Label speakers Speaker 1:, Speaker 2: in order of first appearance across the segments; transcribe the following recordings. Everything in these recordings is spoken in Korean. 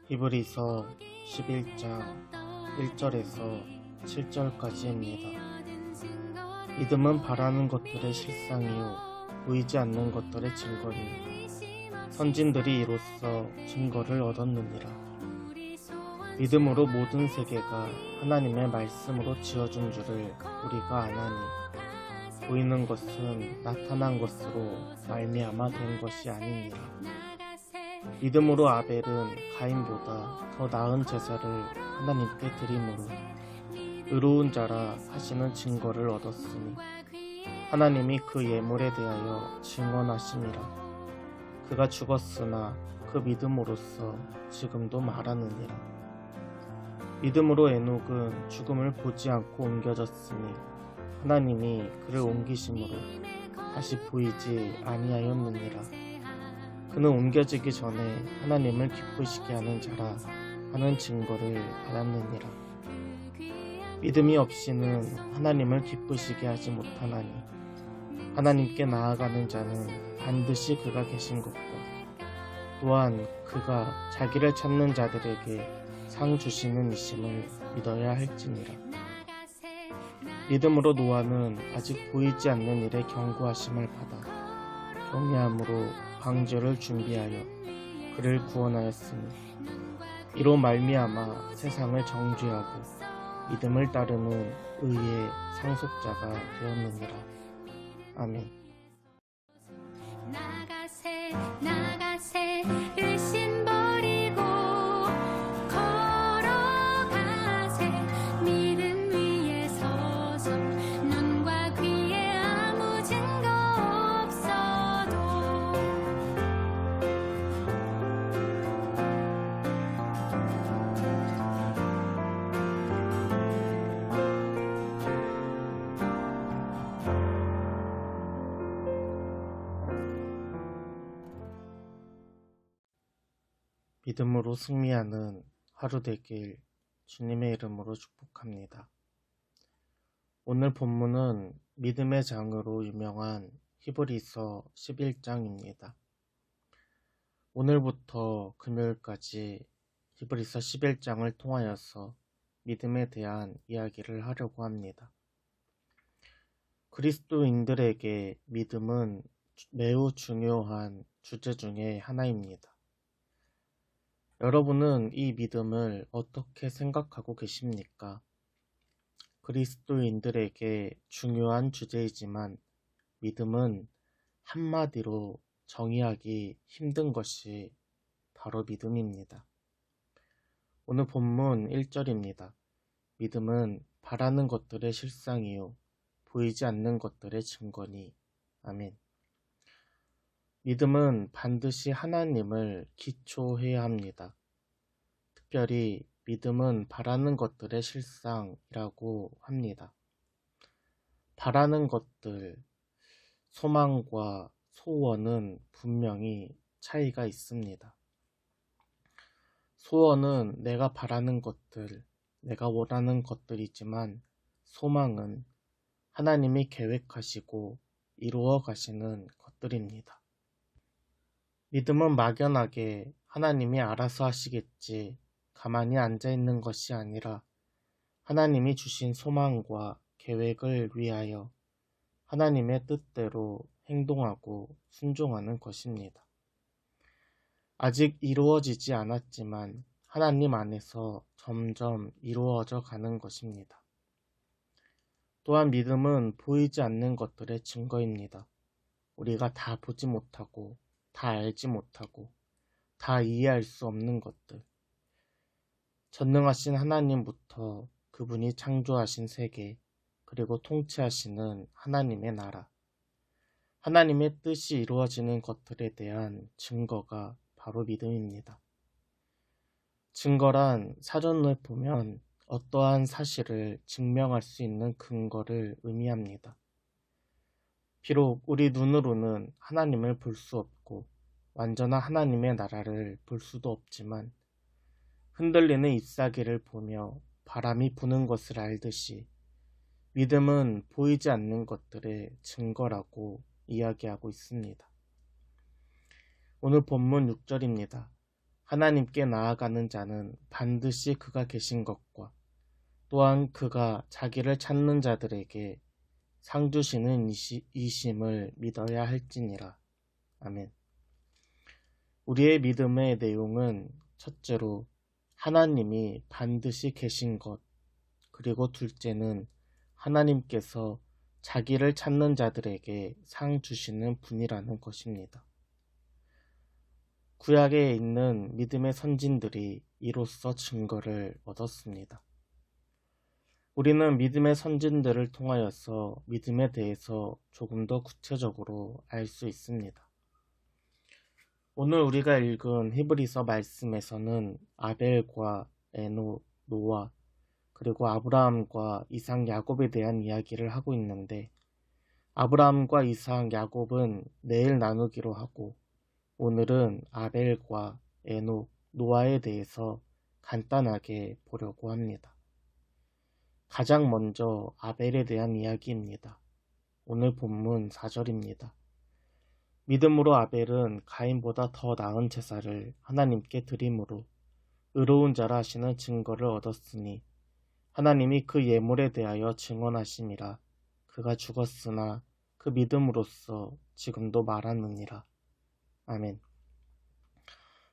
Speaker 1: 히브리서 11장 1절에서 7절까지입니다. 믿음은 바라는 것들의 실상이요 보이지 않는 것들의 증거니 선진들이 이로써 증거를 얻었느니라. 믿음으로 모든 세계가 하나님의 말씀으로 지어준 줄을 우리가 아나니 보이는 것은 나타난 것으로 말미암아 된 것이 아니니라. 믿음으로 아벨은 가인보다 더 나은 제사를 하나님께 드림으로 의로운 자라 하시는 증거를 얻었으니 하나님이 그 예물에 대하여 증언하심이라. 그가 죽었으나 그 믿음으로써 지금도 말하느니라. 믿음으로 에녹은 죽음을 보지 않고 옮겨졌으니 하나님이 그를 옮기심으로 다시 보이지 아니하였느니라. 그는 옮겨지기 전에 하나님을 기쁘시게 하는 자라 하는 증거를 받았느니라. 믿음이 없이는 하나님을 기쁘시게 하지 못하나니 하나님께 나아가는 자는 반드시 그가 계신 것과 또한 그가 자기를 찾는 자들에게 상 주시는 이심을 믿어야 할지니라. 믿음으로 노아는 아직 보이지 않는 일에 경고하심을 받아 경외함으로 방주를 준비하여 그를 구원하였으니 이로 말미암아 세상을 정죄하고 믿음을 따르는 의의 상속자가 되었느니라. 아멘.
Speaker 2: 나가세 일신 버리고 걸어가세 믿음 위에 서서 눈과 귀에 아무 증거 없어도
Speaker 1: 믿음으로 승리하는 하루 되길 주님의 이름으로 축복합니다. 오늘 본문은 믿음의 장으로 유명한 히브리서 11장입니다. 오늘부터 금요일까지 히브리서 11장을 통하여서 믿음에 대한 이야기를 하려고 합니다. 그리스도인들에게 믿음은 매우 중요한 주제 중에 하나입니다. 여러분은 이 믿음을 어떻게 생각하고 계십니까? 그리스도인들에게 중요한 주제이지만 믿음은 한마디로 정의하기 힘든 것이 바로 믿음입니다. 오늘 본문 1절입니다. 믿음은 바라는 것들의 실상이요 보이지 않는 것들의 증거니. 아멘. 믿음은 반드시 하나님을 기초해야 합니다. 특별히 믿음은 바라는 것들의 실상이라고 합니다. 바라는 것들, 소망과 소원은 분명히 차이가 있습니다. 소원은 내가 바라는 것들, 내가 원하는 것들이지만 소망은 하나님이 계획하시고 이루어 가시는 것들입니다. 믿음은 막연하게 하나님이 알아서 하시겠지 가만히 앉아있는 것이 아니라 하나님이 주신 소망과 계획을 위하여 하나님의 뜻대로 행동하고 순종하는 것입니다. 아직 이루어지지 않았지만 하나님 안에서 점점 이루어져 가는 것입니다. 또한 믿음은 보이지 않는 것들의 증거입니다. 우리가 다 보지 못하고 다 알지 못하고 다 이해할 수 없는 것들. 전능하신 하나님부터 그분이 창조하신 세계, 그리고 통치하시는 하나님의 나라, 하나님의 뜻이 이루어지는 것들에 대한 증거가 바로 믿음입니다. 증거란 사전을 보면 어떠한 사실을 증명할 수 있는 근거를 의미합니다. 비록 우리 눈으로는 하나님을 볼 수 없고 완전한 하나님의 나라를 볼 수도 없지만 흔들리는 잎사귀를 보며 바람이 부는 것을 알듯이 믿음은 보이지 않는 것들의 증거라고 이야기하고 있습니다. 오늘 본문 6절입니다. 하나님께 나아가는 자는 반드시 그가 계신 것과 또한 그가 자기를 찾는 자들에게 상 주시는 이심을 믿어야 할지니라. 아멘. 우리의 믿음의 내용은 첫째로 하나님이 반드시 계신 것, 그리고 둘째는 하나님께서 자기를 찾는 자들에게 상 주시는 분이라는 것입니다. 구약에 있는 믿음의 선진들이 이로써 증거를 얻었습니다. 우리는 믿음의 선진들을 통하여서 믿음에 대해서 조금 더 구체적으로 알 수 있습니다. 오늘 우리가 읽은 히브리서 말씀에서는 아벨과 에녹, 노아, 그리고 아브라함과 이삭, 야곱에 대한 이야기를 하고 있는데 아브라함과 이삭, 야곱은 내일 나누기로 하고 오늘은 아벨과 에녹, 노아에 대해서 간단하게 보려고 합니다. 가장 먼저 아벨에 대한 이야기입니다. 오늘 본문 4절입니다. 믿음으로 아벨은 가인보다 더 나은 제사를 하나님께 드림으로 의로운 자라 하시는 증거를 얻었으니 하나님이 그 예물에 대하여 증언하심이라. 그가 죽었으나 그 믿음으로써 지금도 말하느니라. 아멘.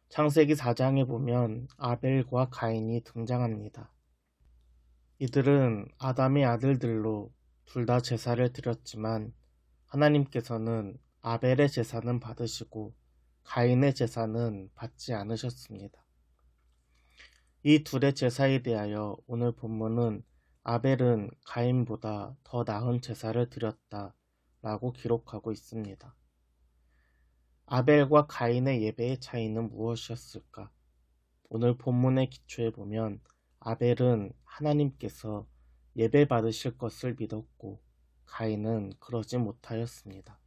Speaker 1: 창세기 4장에 보면 아벨과 가인이 등장합니다. 이들은 아담의 아들들로 둘 다 제사를 드렸지만 하나님께서는 아벨의 제사는 받으시고 가인의 제사는 받지 않으셨습니다. 이 둘의 제사에 대하여 오늘 본문은 아벨은 가인보다 더 나은 제사를 드렸다 라고 기록하고 있습니다. 아벨과 가인의 예배의 차이는 무엇이었을까? 오늘 본문의 기초에 보면 아벨은 하나님께서 예배 받으실 것을 믿었고 가인은 그러지 못하였습니다.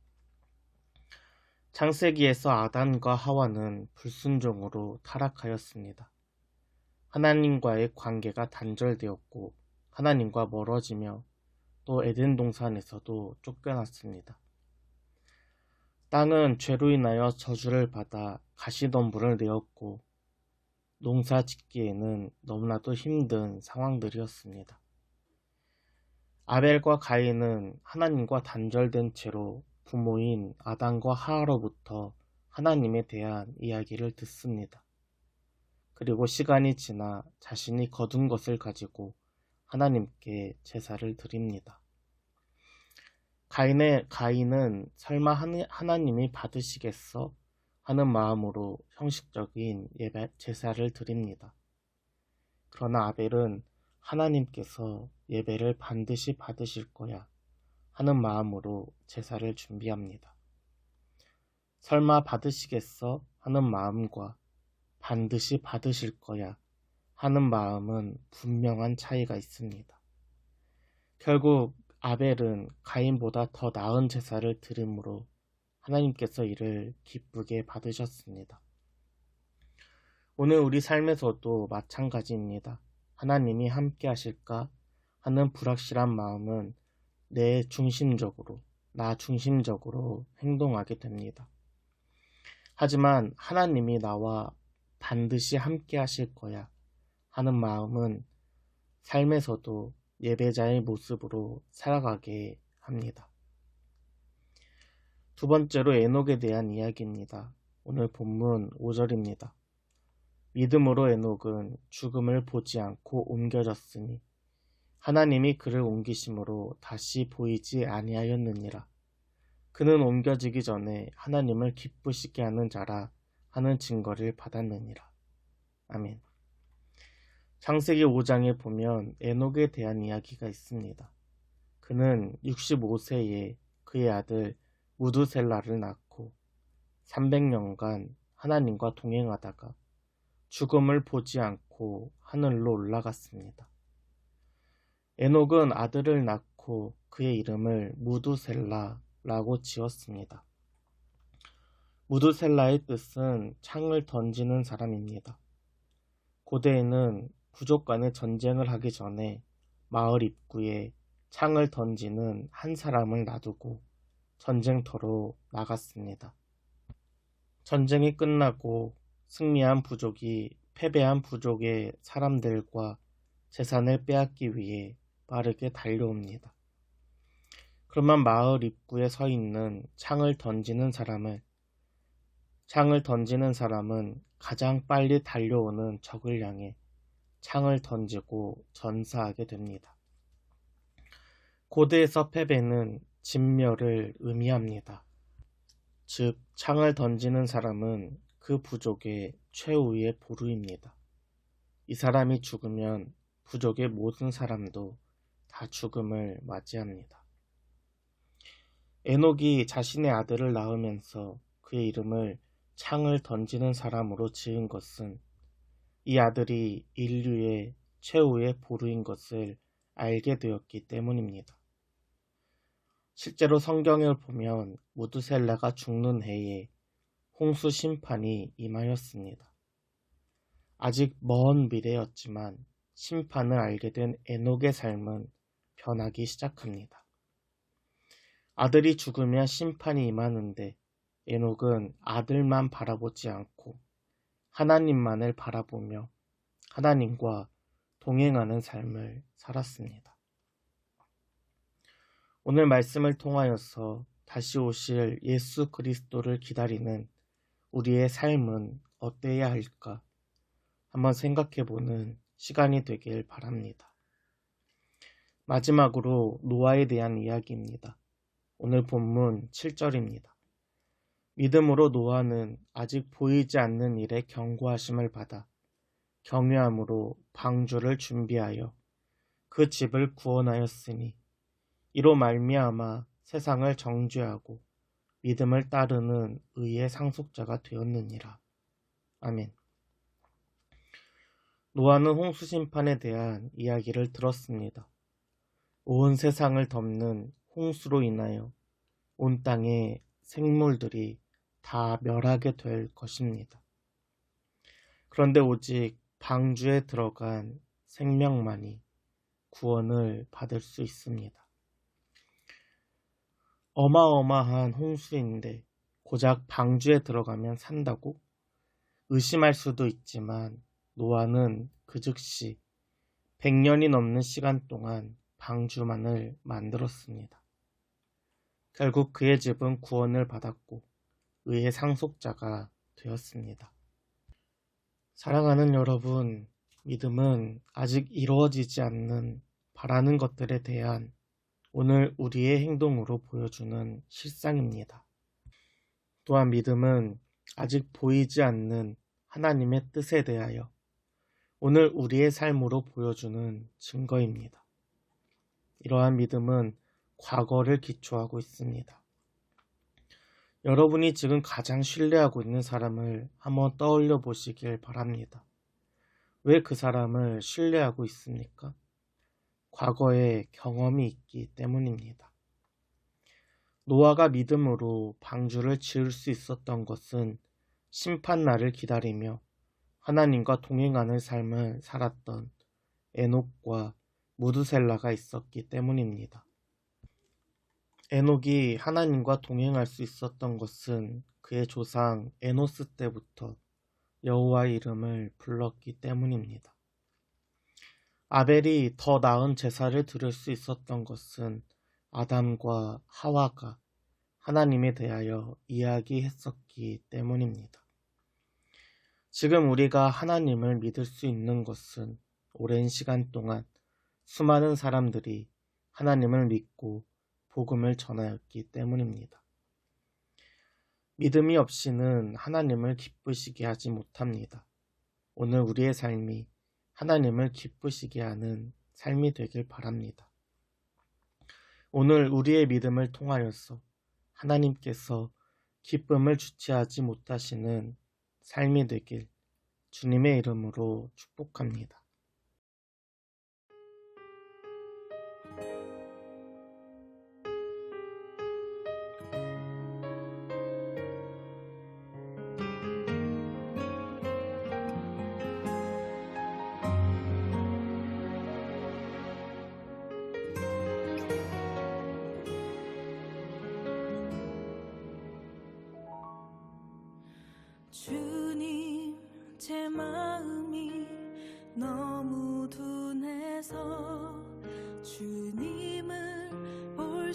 Speaker 1: 창세기에서 아담과 하와는 불순종으로 타락하였습니다. 하나님과의 관계가 단절되었고 하나님과 멀어지며 또 에덴 동산에서도 쫓겨났습니다. 땅은 죄로 인하여 저주를 받아 가시덤불을 내었고 농사 짓기에는 너무나도 힘든 상황들이었습니다. 아벨과 가인은 하나님과 단절된 채로 부모인 아담과 하와로부터 하나님에 대한 이야기를 듣습니다. 그리고 시간이 지나 자신이 거둔 것을 가지고 하나님께 제사를 드립니다. 가인은 설마 하나님이 받으시겠어? 하는 마음으로 형식적인 제사를 드립니다. 그러나 아벨은 하나님께서 예배를 반드시 받으실 거야 하는 마음으로 제사를 준비합니다. 설마 받으시겠어? 하는 마음과 반드시 받으실 거야 하는 마음은 분명한 차이가 있습니다. 결국 아벨은 가인보다 더 나은 제사를 드림으로 하나님께서 이를 기쁘게 받으셨습니다. 오늘 우리 삶에서도 마찬가지입니다. 하나님이 함께 하실까 하는 불확실한 마음은 나 중심적으로 행동하게 됩니다. 하지만 하나님이 나와 반드시 함께 하실 거야 하는 마음은 삶에서도 예배자의 모습으로 살아가게 합니다. 두 번째로 에녹에 대한 이야기입니다. 오늘 본문 5절입니다. 믿음으로 에녹은 죽음을 보지 않고 옮겨졌으니 하나님이 그를 옮기심으로 다시 보이지 아니하였느니라. 그는 옮겨지기 전에 하나님을 기쁘시게 하는 자라 하는 증거를 받았느니라. 아멘. 창세기 5장에 보면 에녹에 대한 이야기가 있습니다. 그는 65세에 그의 아들 무두셀라를 낳고 300년간 하나님과 동행하다가 죽음을 보지 않고 하늘로 올라갔습니다. 에녹은 아들을 낳고 그의 이름을 무두셀라라고 지었습니다. 무두셀라의 뜻은 창을 던지는 사람입니다. 고대에는 부족 간의 전쟁을 하기 전에 마을 입구에 창을 던지는 한 사람을 놔두고 전쟁터로 나갔습니다. 전쟁이 끝나고 승리한 부족이 패배한 부족의 사람들과 재산을 빼앗기 위해 빠르게 달려옵니다. 그러면 마을 입구에 서 있는 창을 던지는 사람은 가장 빨리 달려오는 적을 향해 창을 던지고 전사하게 됩니다. 고대에서 패배는 진멸을 의미합니다. 즉, 창을 던지는 사람은 그 부족의 최후의 보루입니다. 이 사람이 죽으면 부족의 모든 사람도 다 죽음을 맞이합니다. 에녹이 자신의 아들을 낳으면서 그의 이름을 창을 던지는 사람으로 지은 것은 이 아들이 인류의 최후의 보루인 것을 알게 되었기 때문입니다. 실제로 성경을 보면 무드셀라가 죽는 해에 홍수 심판이 임하였습니다. 아직 먼 미래였지만 심판을 알게 된 에녹의 삶은 변하기 시작합니다. 아들이 죽으면 심판이 임하는데 에녹은 아들만 바라보지 않고 하나님만을 바라보며 하나님과 동행하는 삶을 살았습니다. 오늘 말씀을 통하여서 다시 오실 예수 그리스도를 기다리는 우리의 삶은 어때야 할까 한번 생각해보는 시간이 되길 바랍니다. 마지막으로 노아에 대한 이야기입니다. 오늘 본문 7절입니다. 믿음으로 노아는 아직 보이지 않는 일에 경고하심을 받아 경외함으로 방주를 준비하여 그 집을 구원하였으니 이로 말미암아 세상을 정죄하고 믿음을 따르는 의의 상속자가 되었느니라. 아멘. 노아는 홍수 심판에 대한 이야기를 들었습니다. 온 세상을 덮는 홍수로 인하여 온 땅의 생물들이 다 멸하게 될 것입니다. 그런데 오직 방주에 들어간 생명만이 구원을 받을 수 있습니다. 어마어마한 홍수인데 고작 방주에 들어가면 산다고? 의심할 수도 있지만 노아는 그 즉시 100년이 넘는 시간 동안 방주만을 만들었습니다. 결국 그의 집은 구원을 받았고 의의 상속자가 되었습니다. 사랑하는 여러분, 믿음은 아직 이루어지지 않는 바라는 것들에 대한 오늘 우리의 행동으로 보여주는 실상입니다. 또한 믿음은 아직 보이지 않는 하나님의 뜻에 대하여 오늘 우리의 삶으로 보여주는 증거입니다. 이러한 믿음은 과거를 기초하고 있습니다. 여러분이 지금 가장 신뢰하고 있는 사람을 한번 떠올려 보시길 바랍니다. 왜 그 사람을 신뢰하고 있습니까? 과거에 경험이 있기 때문입니다. 노아가 믿음으로 방주를 지을 수 있었던 것은 심판날을 기다리며 하나님과 동행하는 삶을 살았던 에녹과 무드셀라가 있었기 때문입니다. 에녹이 하나님과 동행할 수 있었던 것은 그의 조상 에노스 때부터 여호와의 이름을 불렀기 때문입니다. 아벨이 더 나은 제사를 드릴 수 있었던 것은 아담과 하와가 하나님에 대하여 이야기했었기 때문입니다. 지금 우리가 하나님을 믿을 수 있는 것은 오랜 시간 동안 수많은 사람들이 하나님을 믿고 복음을 전하였기 때문입니다. 믿음이 없이는 하나님을 기쁘시게 하지 못합니다. 오늘 우리의 삶이 하나님을 기쁘시게 하는 삶이 되길 바랍니다. 오늘 우리의 믿음을 통하여서 하나님께서 기쁨을 주체하지 못하시는 삶이 되길 주님의 이름으로 축복합니다.
Speaker 3: 주님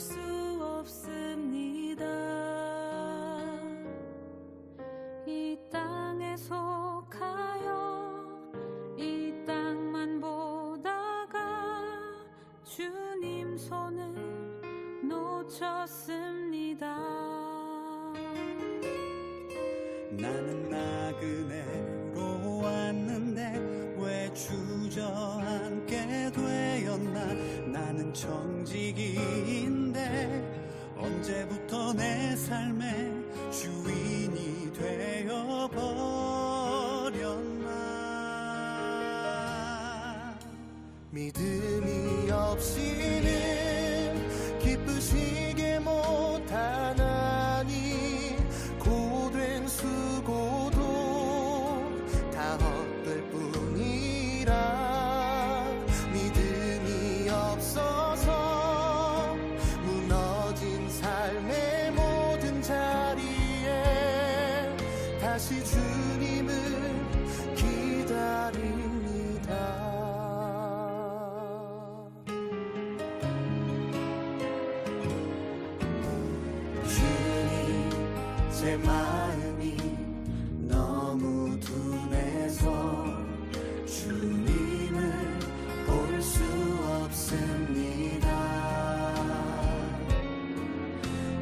Speaker 3: 수 없습니다. 이 땅에 속하여 이 땅만 보다가 주님 손을 놓쳤습니다.
Speaker 4: 나는 나그네로 왔는데 왜 주저앉게 되었나. 나는 정직인데 언제부터 내 삶의 주인이 되어버렸나. 믿음이 없이는 기쁘시게 못하나니 고된 수고도 다 헛될 뿐이라. 믿음이 없어서 무너진 삶의 모든 자리에 다시 주님을 기다립니다. 주님, 제 마음이 너무 둔해서 주님을 볼 수 없습니다.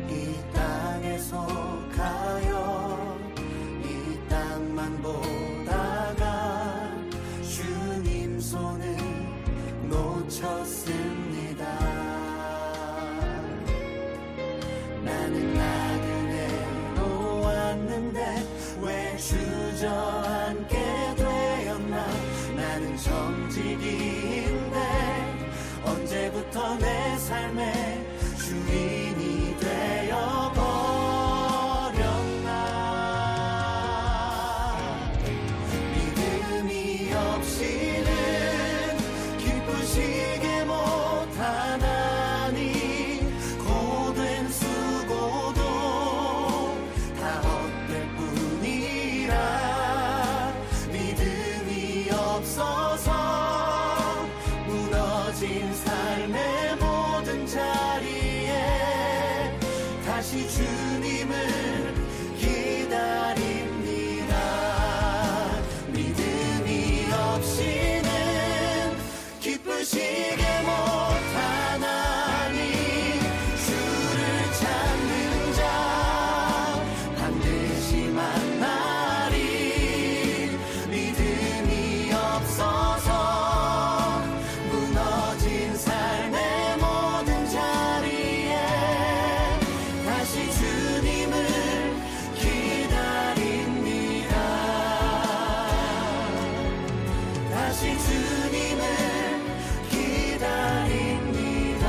Speaker 4: 이 땅에 속하여 이 땅만 보다가 주님 손을 놓쳤습니다. 나는 나그네로 왔는데 왜 주저앉게 되었나. 나는 정직인데 언제부터 내 삶의 주인이 되어버렸나. 믿음이 없이는 기쁘시게 못하나니 고된 수고도 다 헛될 뿐이라. 믿음이 없어서 무너진 삶의 모든 자리에 다시 주님을 기다립니다. 믿음이 없이는 기쁘시게 못하나니 주를 찾는 자 반드시 만나리. 믿음이 없어서 무너진 삶의 모든 자리에 다시 주님을 기다립니다. 다시 주님을 기다립니다.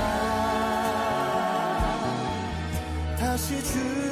Speaker 4: 다시 주님을